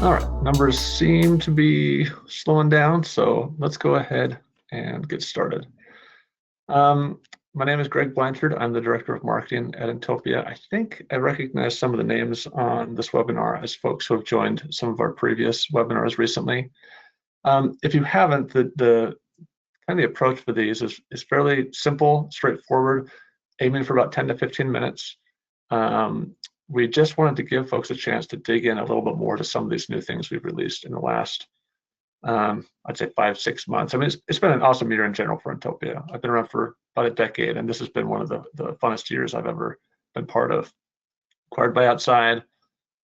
All right, numbers seem to be slowing down, so let's go ahead and get started. My name is Greg Blanchard. I'm the Director of Marketing at Inntopia. I think I recognize some of the names on this webinar as folks who have joined some of our previous webinars recently. If you haven't, the kind of the approach for these is fairly simple, straightforward, aiming for about 10 to 15 minutes. We just wanted to give folks a chance to dig in a little bit more to some of these new things we've released in the last, I'd say 5-6 months. I mean, it's been an awesome year in general for Inntopia. I've been around for about a decade, and this has been one of the funnest years I've ever been part of. Acquired by outside,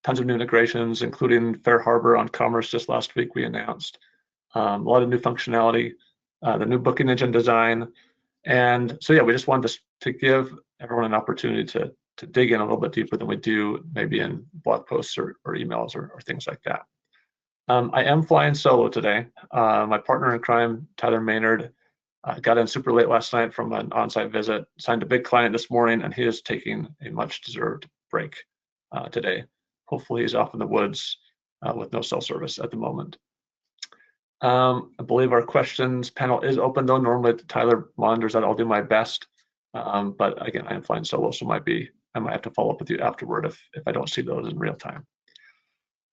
tons of new integrations, including Fair Harbor on Commerce just last week we announced. A lot of new functionality, the new booking engine design. And so, yeah, we just wanted to give everyone an opportunity to dig in a little bit deeper than we do maybe in blog posts or emails or things like that. I am flying solo today. My partner in crime, Tyler Maynard, got in super late last night from an on-site visit, signed a big client this morning, and he is taking a much-deserved break today. Hopefully he's off in the woods with no cell service at the moment. I believe our questions panel is open though. Normally Tyler monitors that. I'll do my best. But again, I am flying solo, so I might have to follow up with you afterward if I don't see those in real time.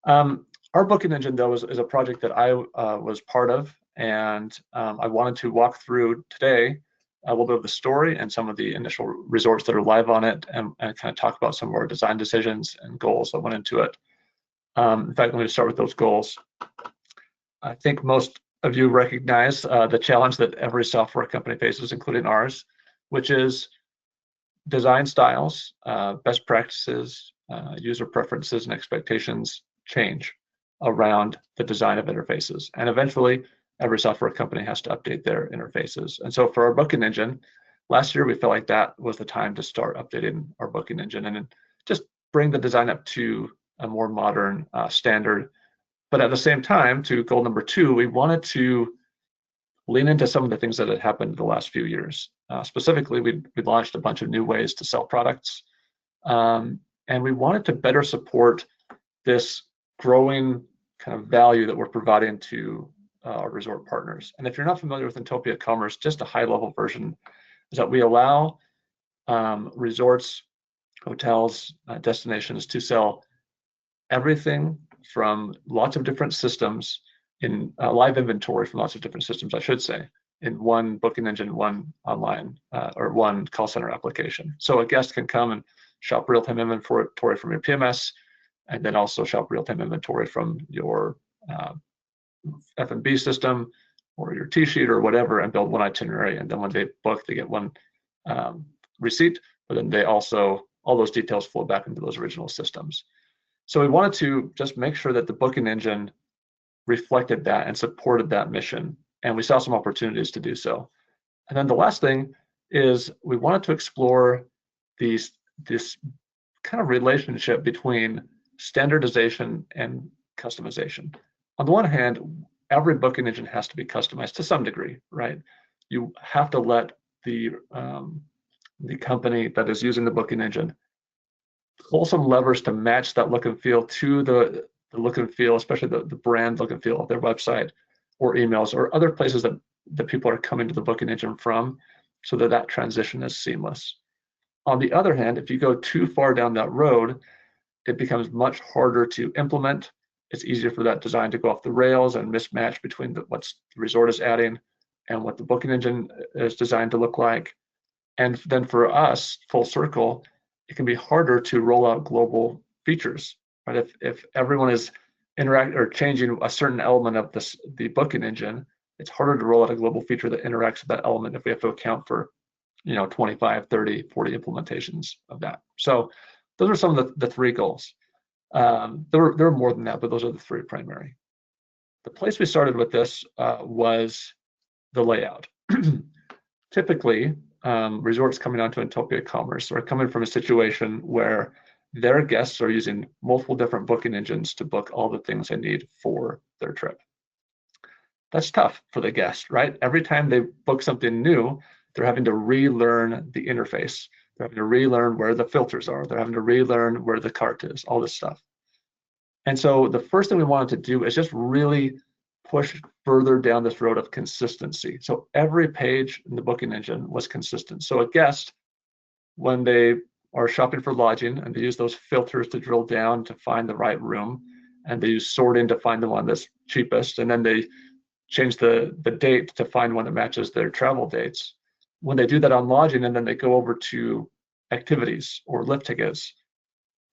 Our booking engine, though, is a project that I was part of, and I wanted to walk through today a little bit of the story and some of the initial resorts that are live on it, and kind of talk about some of our design decisions and goals that went into it. In fact, let me start with those goals. I think most of you recognize the challenge that every software company faces, including ours, which is design styles, best practices, user preferences, and expectations change around the design of interfaces. And eventually, every software company has to update their interfaces. And so for our booking engine, last year we felt like that was the time to start updating our booking engine and just bring the design up to a more modern standard. But at the same time, to goal number 2, we wanted to lean into some of the things that had happened in the last few years. Specifically, we launched a bunch of new ways to sell products. And we wanted to better support this growing kind of value that we're providing to our resort partners. And if you're not familiar with Inntopia Commerce, just a high-level version is that we allow resorts, hotels, destinations to sell everything from lots of different systems in live inventory from lots of different systems, I should say, in one booking engine, one online or one call center application. So a guest can come and shop real-time inventory from your PMS, and then also shop real-time inventory from your F&B system or your T-sheet or whatever, and build one itinerary. And then when they book, they get one receipt, but then they also, all those details flow back into those original systems. So we wanted to just make sure that the booking engine reflected that and supported that mission. And we saw some opportunities to do so. And then the last thing is we wanted to explore this kind of relationship between standardization and customization. On the one hand, every booking engine has to be customized to some degree, right? You have to let the company that is using the booking engine pull some levers to match that look and feel to the look and feel, especially the brand look and feel of their website or emails or other places that people are coming to the booking engine from, so that transition is seamless. On the other hand, if you go too far down that road, it becomes much harder to implement. It's easier for that design to go off the rails and mismatch between what the resort is adding and what the booking engine is designed to look like. And then for us, full circle, it can be harder to roll out global features, right? If everyone is interacting or changing a certain element of the booking engine, it's harder to roll out a global feature that interacts with that element if we have to account for 25, 30, 40 implementations of that. So those are some of the 3 goals. There were more than that, but those are the 3 primary. The place we started with this was the layout. Typically, resorts coming onto Inntopia Commerce are coming from a situation where their guests are using multiple different booking engines to book all the things they need for their trip. That's tough for the guest, right? Every time they book something new, they're having to relearn the interface. They're having to relearn where the filters are. They're having to relearn where the cart is, all this stuff. And so the first thing we wanted to do is just really push further down this road of consistency. So every page in the booking engine was consistent. So a guest, when they are shopping for lodging and they use those filters to drill down to find the right room, and they use sorting to find the one that's cheapest, and then they change the date to find one that matches their travel dates. When they do that on lodging and then they go over to activities or lift tickets,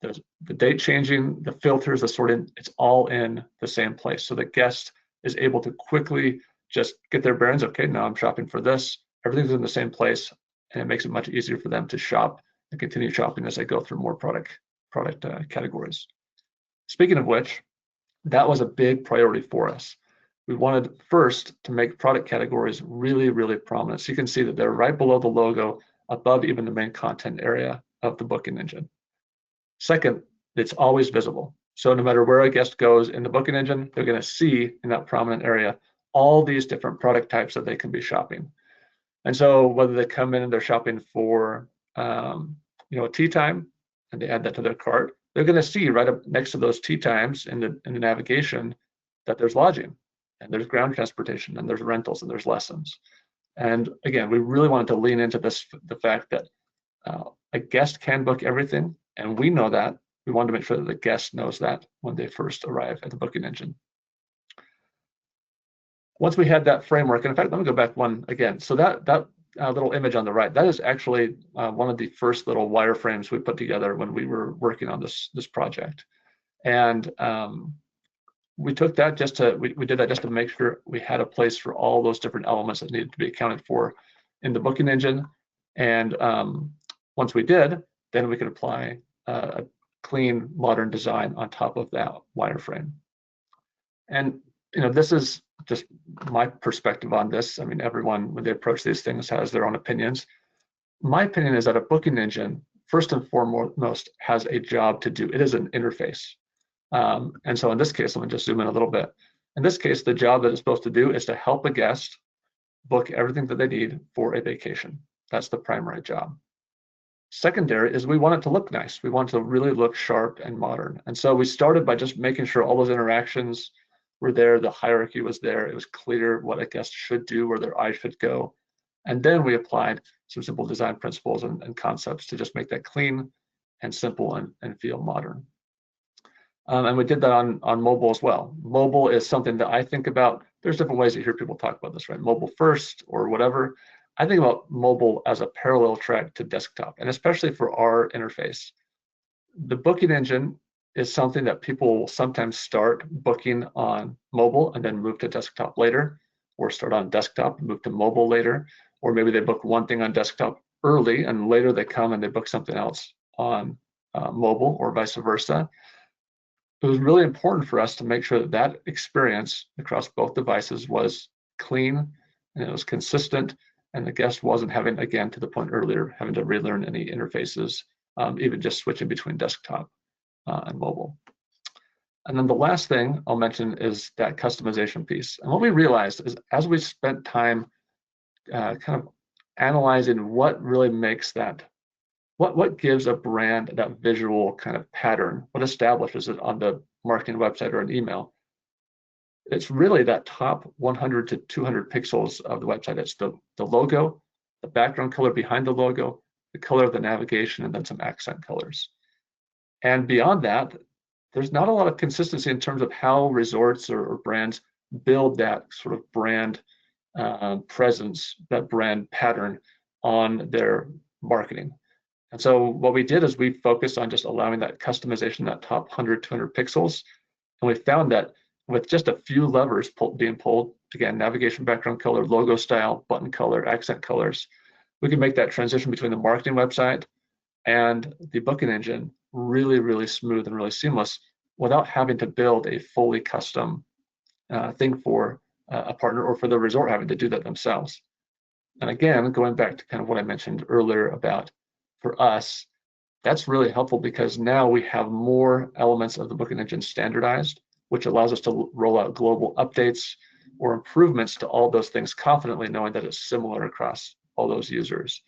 there's the date changing, the filters, the sorting, it's all in the same place. So the guest is able to quickly just get their bearings. Okay, now I'm shopping for this. Everything's in the same place, and it makes it much easier for them to shop and continue shopping as they go through more product categories. Speaking of which, that was a big priority for us. We wanted first to make product categories really, really prominent. So you can see that they're right below the logo, above even the main content area of the booking engine. Second, it's always visible. So no matter where a guest goes in the booking engine, they're going to see in that prominent area all these different product types that they can be shopping. And so whether they come in and they're shopping for a tea time and they add that to their cart, they're going to see right up next to those tea times in the navigation that there's lodging and there's ground transportation and there's rentals and there's lessons. And again, we really wanted to lean into the fact that a guest can book everything, and we know that. We wanted to make sure that the guest knows that when they first arrive at the booking engine. Once we had that framework, and in fact, let me go back one again. So that little image on the right, that is actually one of the first little wireframes we put together when we were working on this project. And we took that we did that just to make sure we had a place for all those different elements that needed to be accounted for in the booking engine. And once we did, then we could apply a clean, modern design on top of that wireframe. And this is just my perspective on this. I mean, everyone, when they approach these things, has their own opinions. My opinion is that a booking engine, first and foremost, has a job to do. It is an interface. And so in this case, let me just zoom in a little bit. In this case, the job that it's supposed to do is to help a guest book everything that they need for a vacation. That's the primary job. Secondary is we want it to look nice. We want it to really look sharp and modern. And so we started by just making sure all those interactions were there, the hierarchy was there, it was clear what a guest should do, where their eyes should go. And then we applied some simple design principles and concepts to just make that clean and simple and feel modern. And we did that on mobile as well. Mobile is something that I think about. There's different ways you hear people talk about this, right? Mobile first or whatever. I think about mobile as a parallel track to desktop, and especially for our interface. The booking engine is something that people will sometimes start booking on mobile and then move to desktop later, or start on desktop and move to mobile later, or maybe they book one thing on desktop early and later they come and they book something else on mobile, or vice versa. It was really important for us to make sure that that experience across both devices was clean and it was consistent, and the guest wasn't having, again, to the point earlier, having to relearn any interfaces, even just switching between desktop and mobile. And then the last thing I'll mention is that customization piece. And what we realized is, as we spent time kind of analyzing what really makes that, what gives a brand that visual kind of pattern, what establishes it on the marketing website or an email, it's really that top 100 to 200 pixels of the website. It's the logo, the background color behind the logo, the color of the navigation, and then some accent colors. And beyond that, there's not a lot of consistency in terms of how resorts or brands build that sort of brand presence, that brand pattern on their marketing. And so what we did is we focused on just allowing that customization, that top 100, 200 pixels. And we found that with just a few levers being pulled, again, navigation, background color, logo style, button color, accent colors, we can make that transition between the marketing website and the booking engine really, really smooth and really seamless without having to build a fully custom thing for a partner, or for the resort having to do that themselves. And again, going back to kind of what I mentioned earlier about, for us, that's really helpful because now we have more elements of the booking engine standardized, which allows us to roll out global updates or improvements to all those things confidently, knowing that it's similar across all those users.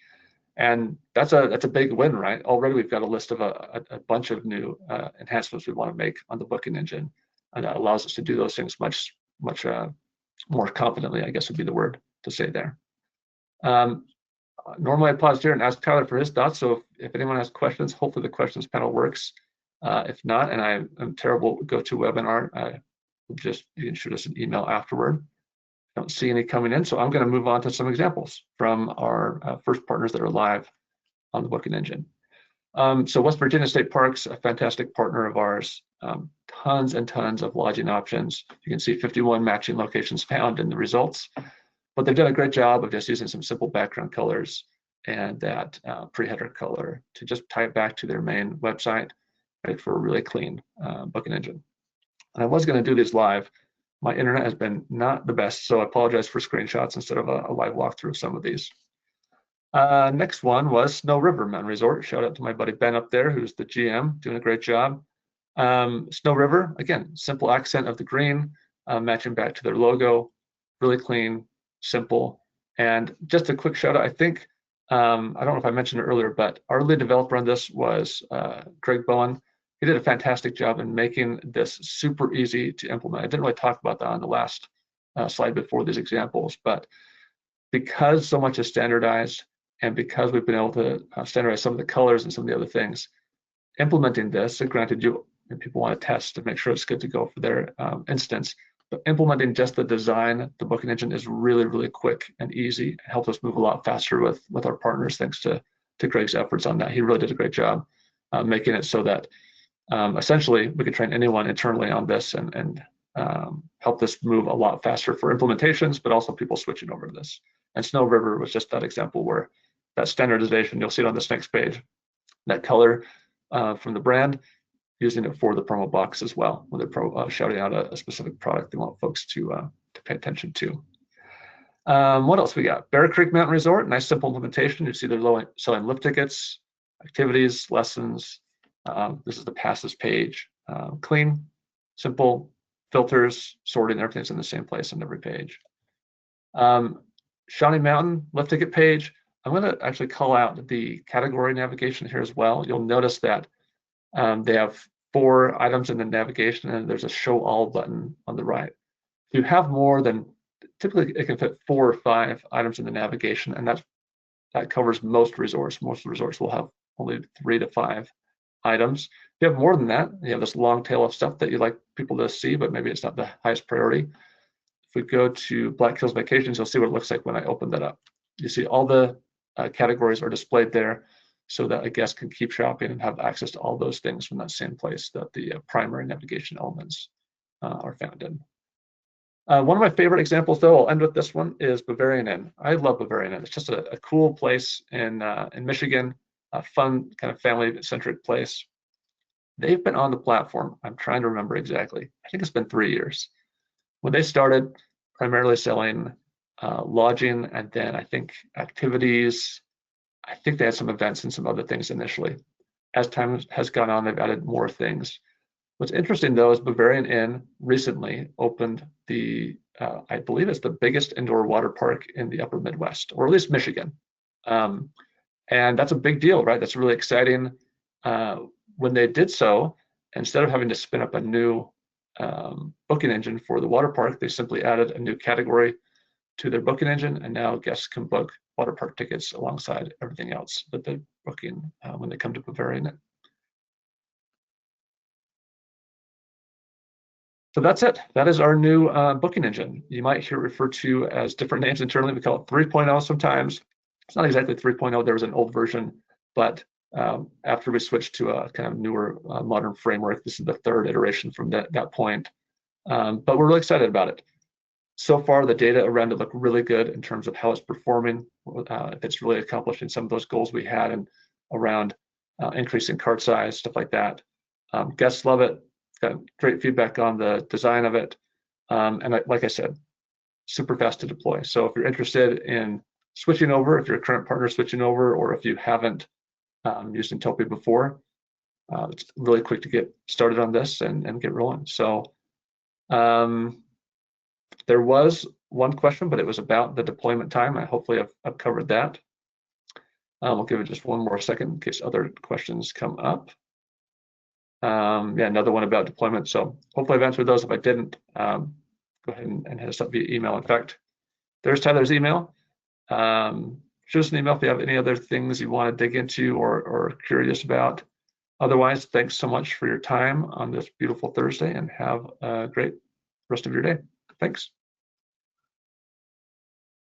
And that's a big win, right? Already we've got a list of a bunch of new enhancements we want to make on the booking engine, and that allows us to do those things much more confidently, I guess would be the word to say there. Normally I pause here and ask Tyler for his thoughts. So if anyone has questions, hopefully the questions panel works. If not, and I'm terrible at GoToWebinar, you can shoot us an email afterward. Don't see any coming in, so I'm going to move on to some examples from our first partners that are live on the booking engine. So West Virginia State Parks, a fantastic partner of ours, tons and tons of lodging options. You can see 51 matching locations found in the results, but they've done a great job of just using some simple background colors and that pre-header color to just tie it back to their main website, right, for a really clean booking engine. And I was going to do these live. My internet has been not the best, so I apologize for screenshots instead of a live walkthrough of some of these. Next one was Snow River Mountain Resort. Shout out to my buddy Ben up there, who's the GM, doing a great job. Snow River, again, simple accent of the green, matching back to their logo, really clean, simple. And just a quick shout out, I think, I don't know if I mentioned it earlier, but our lead developer on this was Greg Bowen. He did a fantastic job in making this super easy to implement. I didn't really talk about that on the last slide before these examples, but because so much is standardized and because we've been able to standardize some of the colors and some of the other things, implementing this, and granted people want to test to make sure it's good to go for their instance, but implementing just the design, the booking engine is really, really quick and easy. It helps us move a lot faster with our partners, thanks to Greg's efforts on that. He really did a great job making it so that essentially we could train anyone internally on this and help this move a lot faster for implementations, but also people switching over to this. And Snow River was just that example where that standardization, you'll see it on this next page, that color from the brand, using it for the promo box as well, when they're shouting out a specific product they want folks to pay attention to. What else we got? Bear Creek Mountain Resort, nice simple implementation. You see they're selling lift tickets, activities, lessons. This is the passes page. Clean, simple, filters, sorting, everything's in the same place on every page. Shawnee Mountain lift ticket page. I'm going to actually call out the category navigation here as well. You'll notice that they have 4 items in the navigation, and there's a show all button on the right. If you have more than, typically it can fit 4 or 5 items in the navigation, and that covers most resorts. Most resorts will have only 3 to 5 items. If you have more than that, you have this long tail of stuff that you'd like people to see, but maybe it's not the highest priority. If we go to Black Hills Vacations, you'll see what it looks like when I open that up. You see all the categories are displayed there so that a guest can keep shopping and have access to all those things from that same place that the primary navigation elements are found in. One of my favorite examples, though, I'll end with this one, is Bavarian Inn. I love Bavarian Inn. It's just a cool place in Michigan, a fun kind of family-centric place. They've been on the platform, I'm trying to remember exactly, I think it's been 3 years. When they started primarily selling lodging and then I think activities, I think they had some events and some other things initially. As time has gone on, they've added more things. What's interesting though is Bavarian Inn recently opened I believe it's the biggest indoor water park in the upper Midwest, or at least Michigan. And that's a big deal, right? That's really exciting. When they did so, instead of having to spin up a new booking engine for the water park, they simply added a new category to their booking engine, and now guests can book water park tickets alongside everything else that they're booking when they come to Bavarian Inn. So that's it. That is our new booking engine. You might hear it referred to as different names internally. We call it 3.0 sometimes. It's not exactly 3.0. There was an old version, but after we switched to a kind of newer modern framework, this is the 3rd iteration from that point. But we're really excited about it. So far, the data around it look really good in terms of how it's performing. If it's really accomplishing some of those goals we had and around increasing cart size, stuff like that. Guests love it. Got great feedback on the design of it. And like I said, super fast to deploy. So if you're interested in switching over, if you're a current partner switching over, or if you haven't used Inntopia before, it's really quick to get started on this and get rolling. So there was one question, but it was about the deployment time. Hopefully I've covered that. We'll give it just one more second in case other questions come up. Yeah, another one about deployment. So hopefully I've answered those. If I didn't, go ahead and hit us up via email. In fact, there's Tyler's email. Shoot us an email if you have any other things you want to dig into or curious about. Otherwise, thanks so much for your time on this beautiful Thursday, and have a great rest of your day. Thanks.